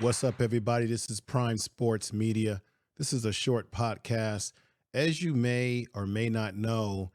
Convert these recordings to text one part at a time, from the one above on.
What's up, everybody? This is Prime Sports Media. This is a short podcast. As you may or may not know,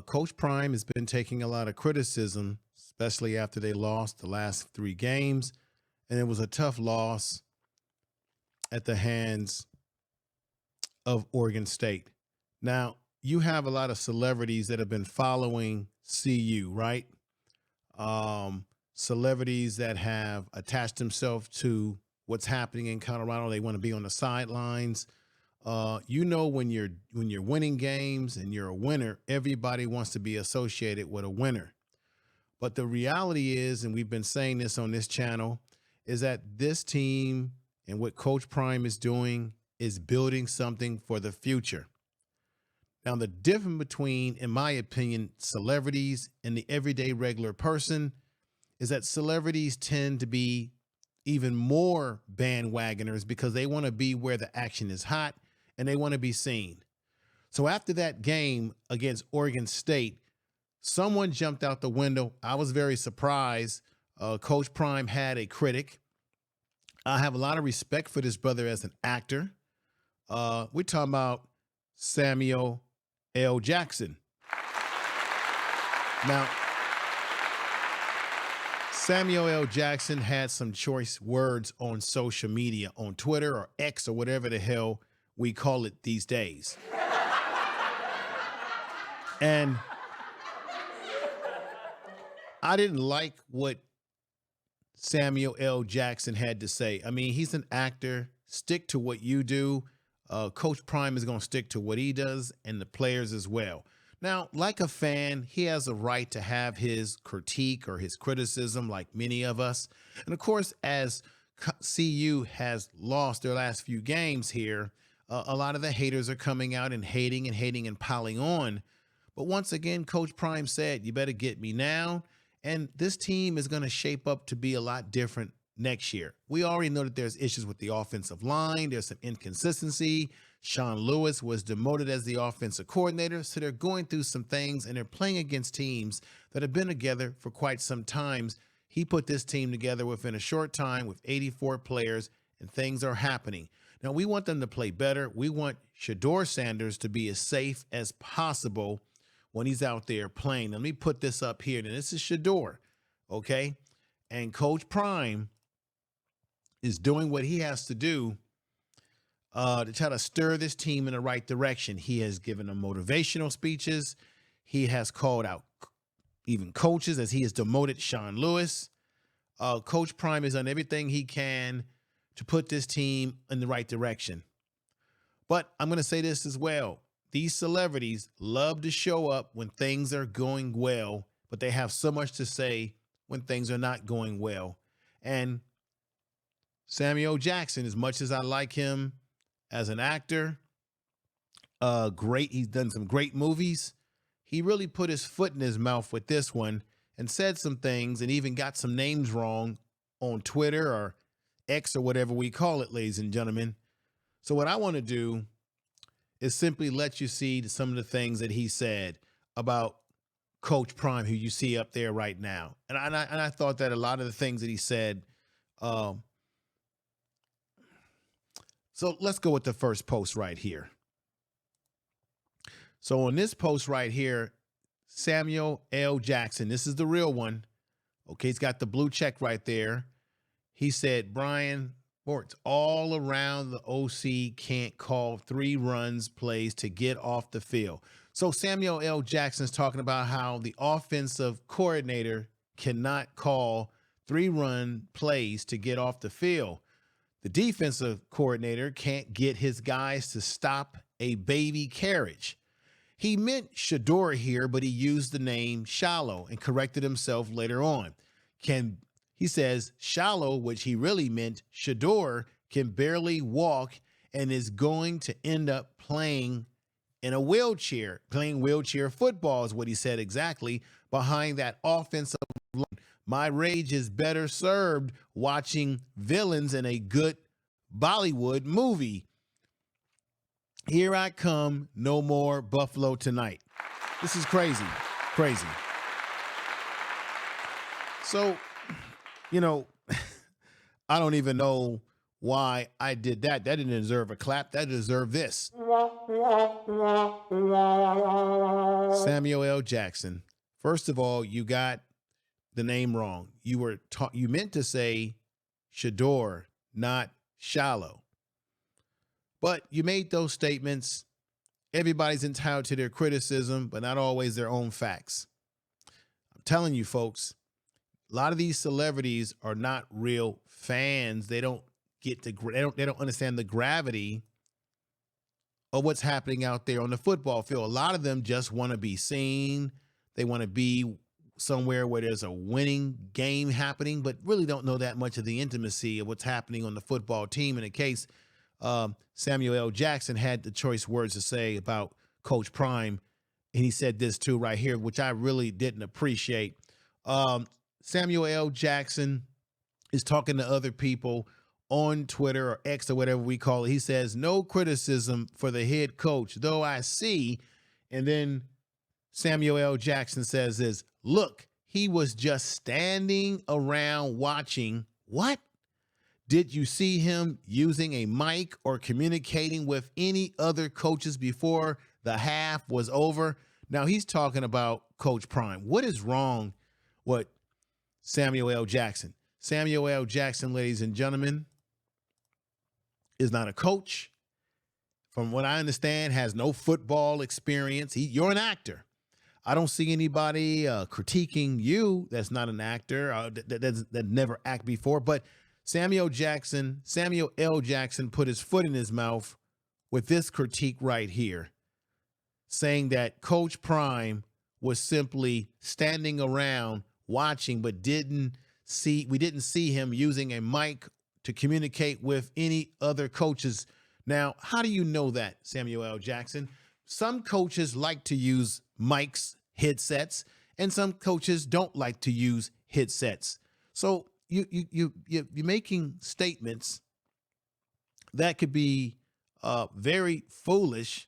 Coach Prime has been taking a lot of criticism, especially after they lost the last 3 games. And it was a tough loss at the hands of Oregon State. Now, you have a lot of celebrities that have been following CU, right? Celebrities that have attached themselves to what's happening in Colorado. They want to be on the sidelines. When you're winning games and you're a winner, everybody wants to be associated with a winner. But the reality is, and we've been saying this on this channel, is that this team and what Coach Prime is doing is building something for the future. Now, the difference between, in my opinion, celebrities and the everyday regular person is that celebrities tend to be even more bandwagoners because they want to be where the action is hot and they want to be seen. So after that game against Oregon State, someone jumped out the window. I was very surprised. Coach Prime had a critic. I have a lot of respect for this brother as an actor. We're talking about Samuel L. Jackson. Now, Samuel L. Jackson had some choice words on social media, on Twitter or X or whatever the hell we call it these days. And I didn't like what Samuel L. Jackson had to say. I mean, he's an actor. Stick to what you do. Coach Prime is going to stick to what he does and the players as well. Now, like a fan, he has a right to have his critique or his criticism like many of us. And of course, as CU has lost their last few games here, a lot of the haters are coming out and hating and piling on. But once again, Coach Prime said, you better get me now. And this team is going to shape up to be a lot different next year. We already know that there's issues with the offensive line. There's some inconsistency. Sean Lewis was demoted as the offensive coordinator. So they're going through some things and they're playing against teams that have been together for quite some time. He put this team together within a short time with 84 players and things are happening. Now we want them to play better. We want Deion Sanders to be as safe as possible when he's out there playing. Let me put this up here. Now this is Deion, okay? And Coach Prime is doing what he has to do to try to stir this team in the right direction. He has given them motivational speeches. He has called out even coaches as he has demoted Sean Lewis. Coach Prime has done everything he can to put this team in the right direction. But I'm going to say this as well. These celebrities love to show up when things are going well, but they have so much to say when things are not going well. And Samuel Jackson, as much as I like him as an actor, he's done some great movies. He really put his foot in his mouth with this one and said some things and even got some names wrong on Twitter or X or whatever we call it, ladies and gentlemen. So what I want to do is simply let you see some of the things that he said about Coach Prime, who you see up there right now. And I thought that a lot of the things that he said, so let's go with the first post right here. So on this post right here, Samuel L. Jackson, this is the real one. Okay, he's got the blue check right there. He said, Brian Sports all around the OC can't call 3 runs plays to get off the field. So Samuel L. Jackson's talking about how the offensive coordinator cannot call 3-run plays to get off the field. The defensive coordinator can't get his guys to stop a baby carriage. He meant Shador here, but he used the name Shallow and corrected himself later on. He says Shallow, which he really meant Shador, can barely walk and is going to end up playing in a wheelchair. Playing wheelchair football is what he said exactly behind that offensive line. My rage is better served watching villains in a good Bollywood movie. Here I come, no more Buffalo tonight. This is crazy, crazy. So, I don't even know why I did that. That didn't deserve a clap. That deserved this. Samuel L. Jackson. First of all, you got the name wrong. You meant to say Shador, not Shallow. But you made those statements. Everybody's entitled to their criticism, but not always their own facts. I'm telling you, folks, a lot of these celebrities are not real fans. They don't understand the gravity of what's happening out there on the football field. A lot of them just want to be seen. They want to be somewhere where there's a winning game happening, but really don't know that much of the intimacy of what's happening on the football team. In the case, Samuel L. Jackson had the choice words to say about Coach Prime, and he said this too right here, which I really didn't appreciate. Samuel L. Jackson is talking to other people on Twitter or X or whatever we call it. He says, no criticism for the head coach, though I see. And then Samuel L. Jackson says this, look, he was just standing around watching. What? Did you see him using a mic or communicating with any other coaches before the half was over? Now he's talking about Coach Prime. What is wrong with Samuel L. Jackson? Samuel L. Jackson, ladies and gentlemen, is not a coach. From what I understand, has no football experience. You're an actor. I don't see anybody critiquing you that's not an actor, that never act before. But Samuel L. Jackson put his foot in his mouth with this critique right here, saying that Coach Prime was simply standing around watching, but we didn't see him using a mic to communicate with any other coaches. Now, how do you know that, Samuel L. Jackson? Some coaches like to use mics, headsets, and some coaches don't like to use headsets. So you're making statements that could be very foolish,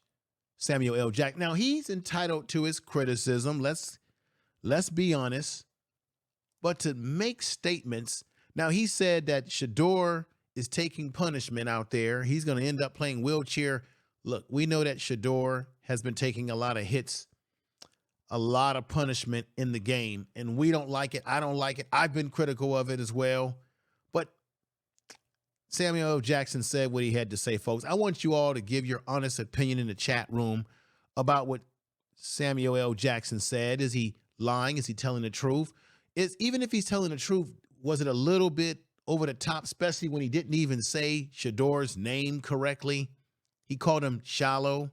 Samuel L. Jackson. Now, he's entitled to his criticism. Let's be honest. But to make statements, now he said that Shador is taking punishment out there. He's going to end up playing wheelchair. Look, we know that Shador has been taking a lot of hits, a lot of punishment in the game, and we don't like it. I don't like it. I've been critical of it as well. But Samuel L. Jackson said what he had to say, folks. I want you all to give your honest opinion in the chat room about what Samuel L. Jackson said. Is he lying? Is he telling the truth? Even if he's telling the truth, was it a little bit over the top, especially when he didn't even say Shador's name correctly? He called him Shallow.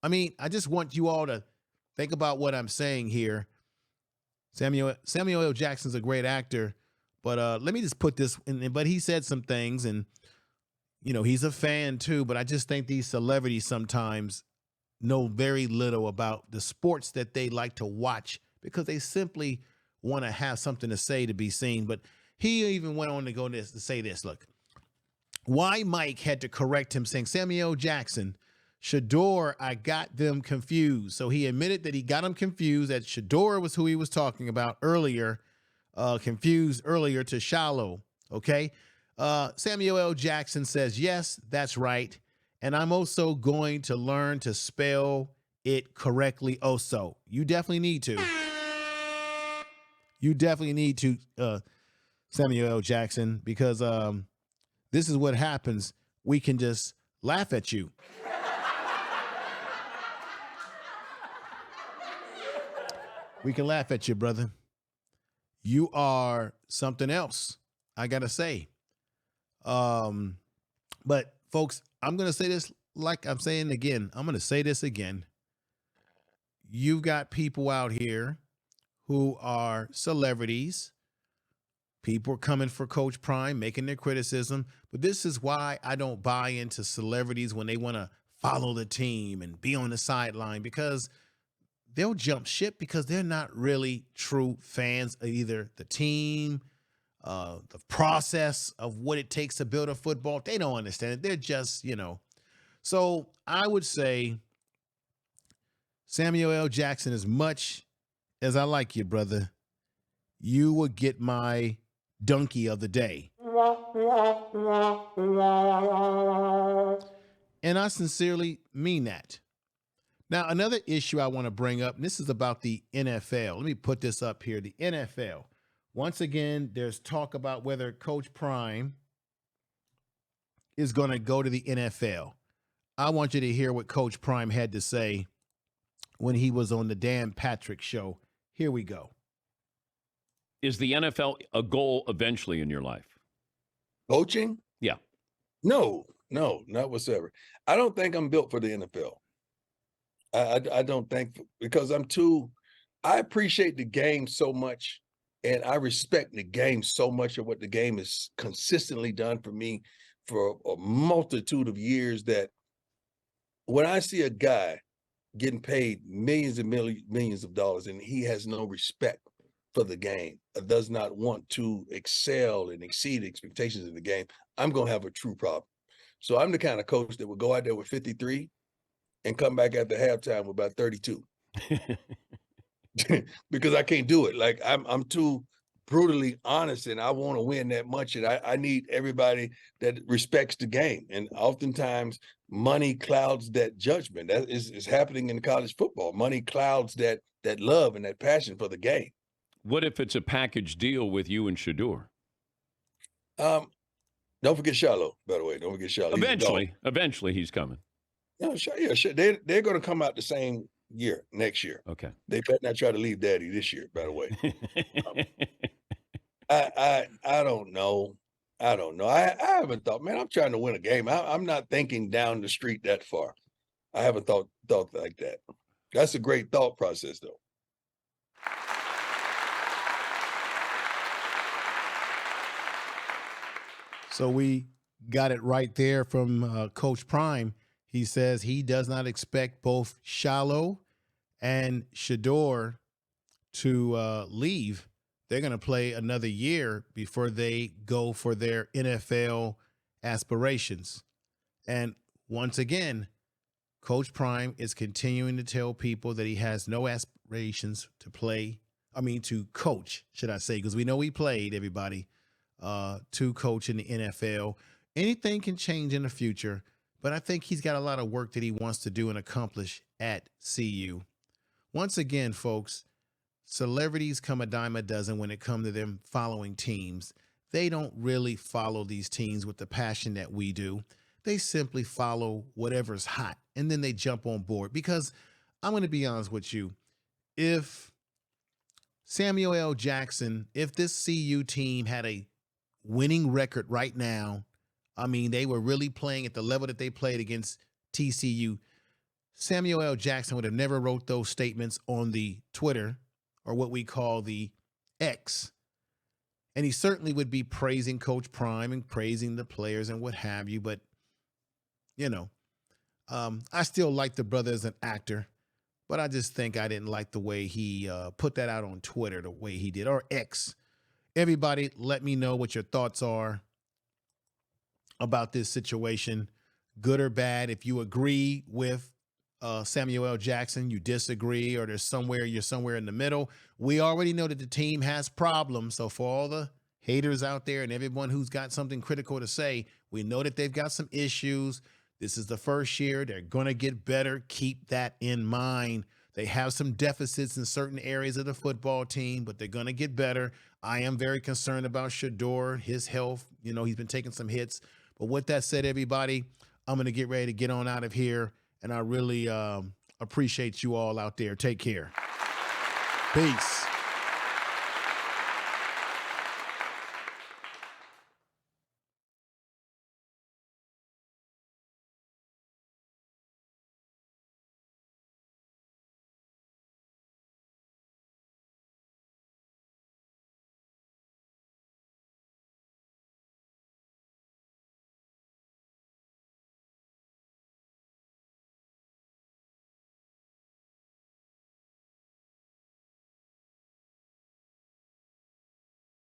I mean, I just want you all to think about what I'm saying here. Samuel L. Jackson's a great actor, but let me just put this in. But he said some things, and you know, he's a fan too. But I just think these celebrities sometimes know very little about the sports that they like to watch because they simply want to have something to say to be seen. But he even went on to say this. Look, why Mike had to correct him, saying, Samuel Jackson, Shador, I got them confused. So he admitted that he got him confused, that Shador was who he was talking about earlier, confused earlier to Shallow. Okay. Samuel L. Jackson says, yes, that's right. And I'm also going to learn to spell it correctly also. You definitely need to. You definitely need to, Samuel L. Jackson, because this is what happens. We can just laugh at you. We can laugh at you, brother. You are something else, I got to say. But, folks, I'm going to say this like I'm saying again. I'm going to say this again. You've got people out here who are celebrities. People are coming for Coach Prime, making their criticism. But this is why I don't buy into celebrities when they want to follow the team and be on the sideline, because they'll jump ship because they're not really true fans of either the team, the process of what it takes to build a football. They don't understand it. They're just, you know. So I would say, Samuel L. Jackson, as much as I like you, brother, you will get my donkey of the day. And I sincerely mean that. Now, another issue I want to bring up, and this is about the NFL. Let me put this up here. The NFL. Once again, there's talk about whether Coach Prime is going to go to the NFL. I want you to hear what Coach Prime had to say when he was on the Dan Patrick Show. Here we go. Is the NFL a goal eventually in your life? Coaching? Yeah. No, not whatsoever. I don't think I'm built for the NFL. I don't think, because I appreciate the game so much, and I respect the game so much of what the game has consistently done for me for a multitude of years, that when I see a guy getting paid millions and millions of dollars and he has no respect for the game, does not want to excel and exceed expectations in the game, I'm going to have a true problem. So I'm the kind of coach that would go out there with 53 and come back after halftime with about 32. Because I can't do it. Like, I'm too brutally honest, and I want to win that much, and I need everybody that respects the game. And oftentimes money clouds that judgment. That is happening in college football. Money clouds that love and that passion for the game. What if it's a package deal with you and Shador? Don't forget Shiloh, by the way. Don't forget Shiloh. Eventually he's coming. No, yeah, sure. They're going to come out the same year, next year. Okay. They better not try to leave Daddy this year, by the way. I don't know. I haven't thought, man, I'm trying to win a game. I'm not thinking down the street that far. I haven't thought like that. That's a great thought process, though. So we got it right there from Coach Prime. He says he does not expect both Shiloh and Shador to leave. They're going to play another year before they go for their NFL aspirations. And once again, Coach Prime is continuing to tell people that he has no aspirations to coach, should I say, because we know he played, everybody, to coach in the NFL. Anything can change in the future, but I think he's got a lot of work that he wants to do and accomplish at CU. Once again, folks, celebrities come a dime a dozen when it comes to them following teams. They don't really follow these teams with the passion that we do. They simply follow whatever's hot, and then they jump on board. Because I'm going to be honest with you, if Samuel L. Jackson, if this CU team had a winning record right now, they were really playing at the level that they played against TCU, Samuel L. Jackson would have never wrote those statements on the Twitter, or what we call the X. And he certainly would be praising Coach Prime and praising the players and what have you. But, I still like the brother as an actor, but I just think I didn't like the way he put that out on Twitter, the way he did, or X. Everybody, let me know what your thoughts are about this situation, good or bad. If you agree with Samuel L. Jackson, you disagree, or you're somewhere in the middle. We already know that the team has problems. So for all the haters out there and everyone who's got something critical to say, we know that they've got some issues. This is the first year. They're going to get better. Keep that in mind. They have some deficits in certain areas of the football team, but they're going to get better. I am very concerned about Shador, his health. He's been taking some hits. But with that said, everybody, I'm going to get ready to get on out of here. And I really appreciate you all out there. Take care. Peace.